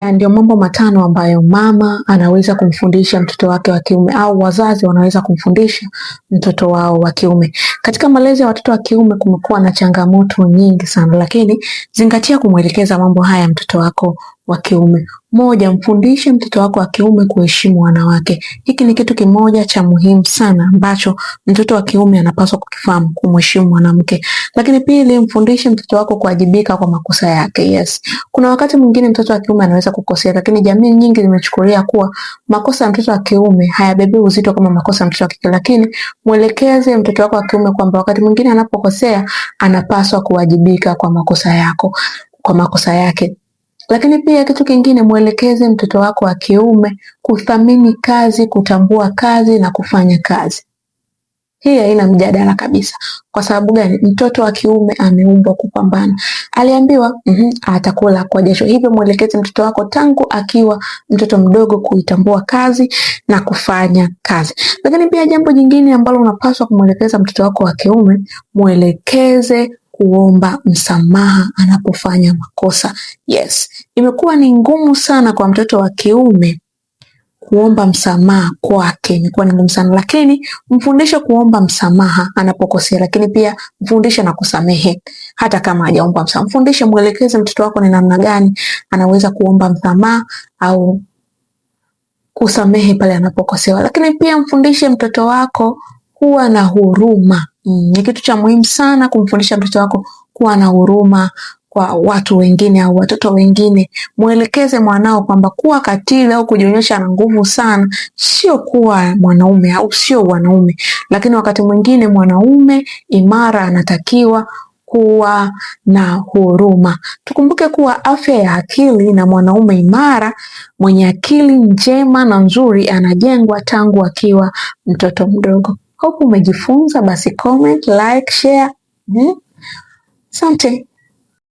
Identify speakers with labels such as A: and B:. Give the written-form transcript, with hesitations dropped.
A: Ndio mambo matano ambayo mama anaweza kumfundisha mtoto wake wa kiume au wazazi wanaweza kumfundisha mtoto wao wa kiume. Katika malezi ya watoto wa kiume kumekuwa na changamoto nyingi sana, lakini zingatia kumwelekeza mambo haya mtoto wako wa kiume. Moja, mfundishe mtoto wako wa kiume kuheshimu wanawake. Hiki ni kitu kimoja cha muhimu sana ambacho mtoto wa kiume anapaswa kukifahamu, kumheshimu mwanamke. Lakini pili, mfundishe mtoto wako kuwajibika kwa makosa yake. Yes. Kuna wakati mwingine mtoto wa kiume anaweza kukosea, lakini jamii nyingi zimechukulia kuwa makosa ya mtoto wa kiume hayabebi uzito kama makosa ya mtoto wa kike, lakini mwelekeze mtoto wako wa kiume kwamba wakati mwingine anapokosea anapaswa kuwajibika kwa makosa yake. Lakini pia kitu kingine, mwelekeze mtoto wako wa kiume kuthamini kazi, kutambua kazi na kufanya kazi. Hii haina mjadala kabisa. Kwa sababu gani? Mtoto wa kiume ameumbwa kupambana. Aliambiwa atakula kwa jasho. Hivyo mwelekeze mtoto wako tangu akiwa mtoto mdogo kuitambua kazi na kufanya kazi. Lakini pia jambo jingine ambalo unapaswa kumwelekeza mtoto wako wa kiume, mwelekeze kuomba msamaha anapofanya makosa. Yes. Imekuwa ni ngumu sana kwa mtoto wa kiume kuomba msamaha kwake, imekuwa ni ngumu sana, lakini mfundishe kuomba msamaha anapokosea, lakini pia mfundishe na kusamehe hata kama hajaomba msamaha. Mfundishe, mwelekeze mtoto wako ni namna gani anaweza kuomba msamaha au kusamehe pale anapokosewa. Lakini pia mfundishe mtoto wako kuwa na huruma. Ni kitu cha muhimu sana kumfundisha mtoto wako kuwa na huruma kwa watu wengine au watoto wengine. Mwelekeze mwanao kwamba kuwa katili au kujionyesha na nguvu sana sio kuwa mwanaume au sio wanaume, lakini wakati mwingine mwanaume imara anatakiwa kuwa na huruma. Tukumbuke kuwa afya ya akili na mwanaume imara mwenye akili njema na nzuri anajengwa tangu akiwa mtoto mdogo. Hope umejifunza, basi comment, like, share. Asante.